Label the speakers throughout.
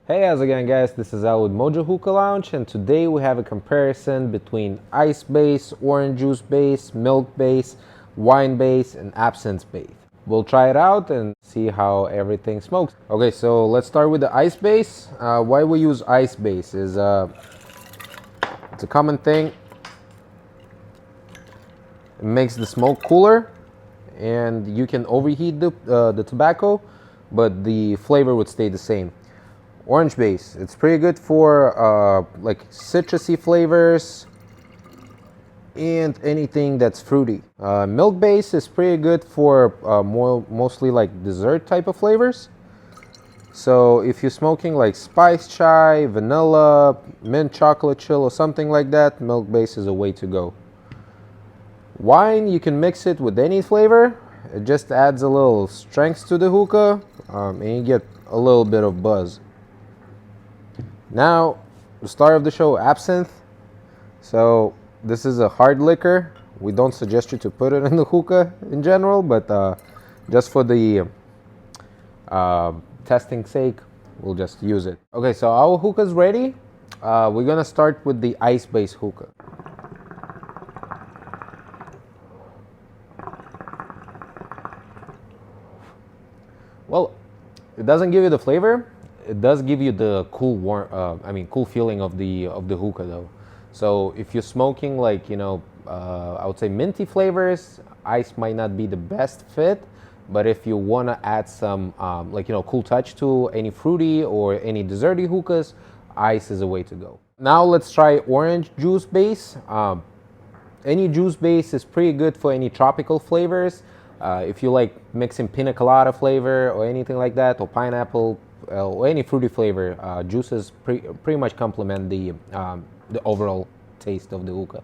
Speaker 1: Hey, how's it going, guys? This is Al with Mojo Hookah Lounge, and today we have a comparison between ice base, orange juice base, milk base, wine base, and absinthe base. We'll try it out and see how everything smokes. Okay, so let's start with the ice base. Why we use ice base is it's a common thing. It makes the smoke cooler, and you can overheat the tobacco, but the flavor would stay the same. Orange base, it's pretty good for like citrusy flavors and anything that's fruity. Milk base is pretty good for mostly like dessert type of flavors. So if you're smoking like spice chai, vanilla, mint chocolate chill or something like that, milk base is a way to go. Wine, you can mix it with any flavor. It just adds a little strength to the hookah, and you get a little bit of buzz. Now, the star of the show, absinthe. So this is a hard liquor. We don't suggest you to put it in the hookah in general, but just for the testing sake, we'll just use it. Okay, so our hookah's ready. We're gonna start with the ice-based hookah. Well, it doesn't give you the flavor. It does give you the cool, cool feeling of the hookah though. So if you're smoking like I would say minty flavors, ice might not be the best fit. But if you want to add some cool touch to any fruity or any desserty hookahs, ice is a way to go. Now let's try orange juice base. Any juice base is pretty good for any tropical flavors. If you like mixing pina colada flavor or anything like that, or pineapple, or any fruity flavor, juices pretty much complement the overall taste of the hookah.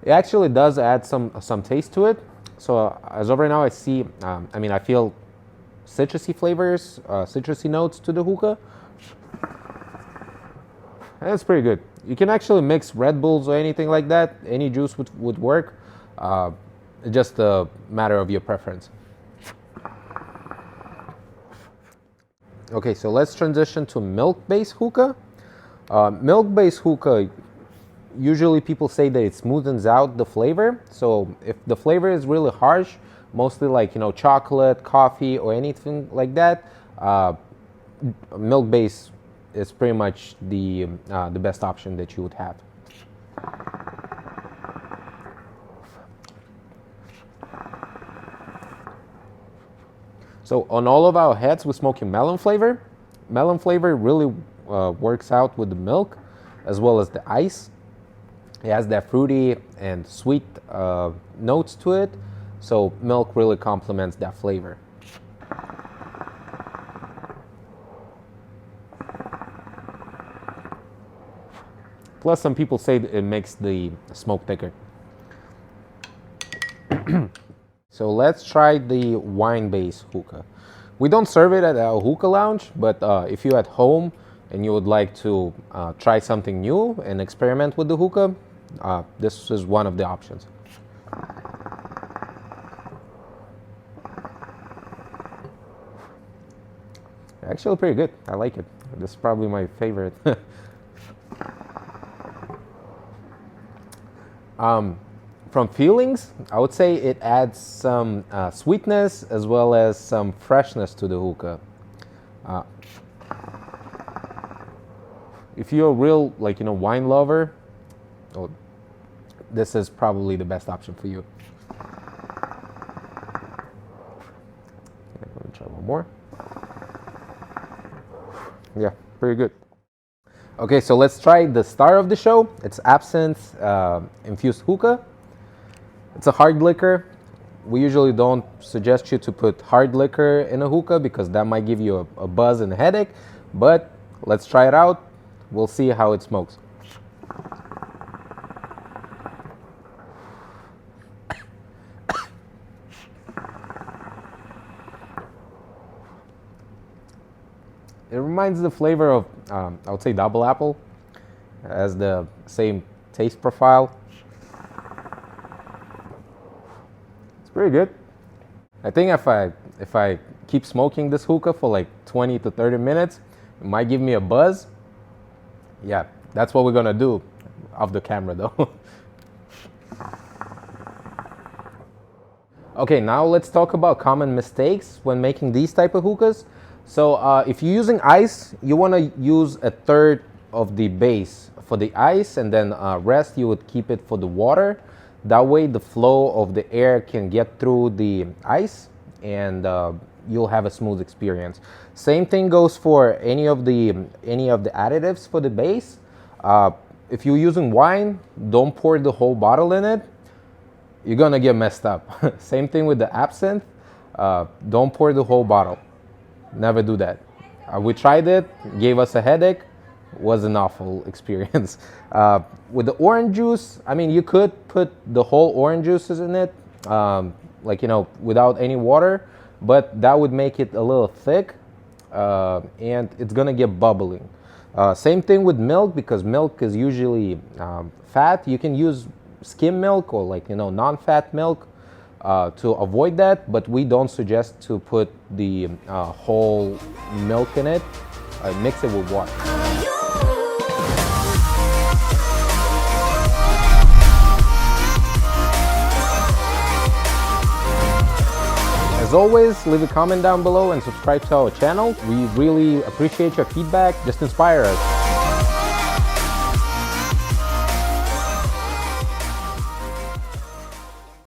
Speaker 1: It actually does add some taste to it. So as of right now, I see, I feel citrusy flavors, citrusy notes to the hookah. And it's pretty good. You can actually mix Red Bulls or anything like that. Any juice would work. It's just a matter of your preference. Okay, so let's transition to milk-based hookah. Milk-based hookah, usually people say that it smoothens out the flavor. So if the flavor is really harsh, mostly like chocolate, coffee, or anything like that, milk-based is pretty much the best option that you would have. So on all of our heads, we're smoking melon flavor. Melon flavor really works out with the milk as well as the ice. It has that fruity and sweet notes to it. So milk really complements that flavor. Plus, some people say that it makes the smoke thicker. So let's try the wine-based hookah. We don't serve it at our hookah lounge, but if you're at home and you would like to try something new and experiment with the hookah, this is one of the options. Actually pretty good. I like it. This is probably my favorite. From feelings, I would say it adds some sweetness as well as some freshness to the hookah. If you're a real wine lover, this is probably the best option for you. Let me try one more. Yeah, pretty good. Okay, so let's try the star of the show. It's absinthe infused hookah. It's a hard liquor. We usually don't suggest you to put hard liquor in a hookah because that might give you a buzz and a headache. But let's try it out. We'll see how it smokes. It reminds the flavor of, I would say, double apple. It has the same taste profile. It's pretty good. I think if I keep smoking this hookah for like 20 to 30 minutes, it might give me a buzz. Yeah, that's what we're gonna do off the camera though. Okay, now let's talk about common mistakes when making these type of hookahs. So if you're using ice, you want to use a third of the base for the ice, and then rest you would keep it for the water. That way the flow of the air can get through the ice, and you'll have a smooth experience. Same thing goes for any of the additives for the base. If you're using wine, don't pour the whole bottle in it. You're gonna get messed up. Same thing with the absinthe. Don't pour the whole bottle. Never do that. We tried it, gave us a headache, was an awful experience. With the orange juice, I mean, you could put the whole orange juices in it, like, you know, without any water, but that would make it a little thick, and it's gonna get bubbling. Same thing with milk, because milk is usually fat. You can use skim milk or, like, you know, non-fat milk to avoid that, but we don't suggest to put the whole milk in it. Mix it with water. As always, leave a comment down below and subscribe to our channel. We really appreciate your feedback. Just inspire us.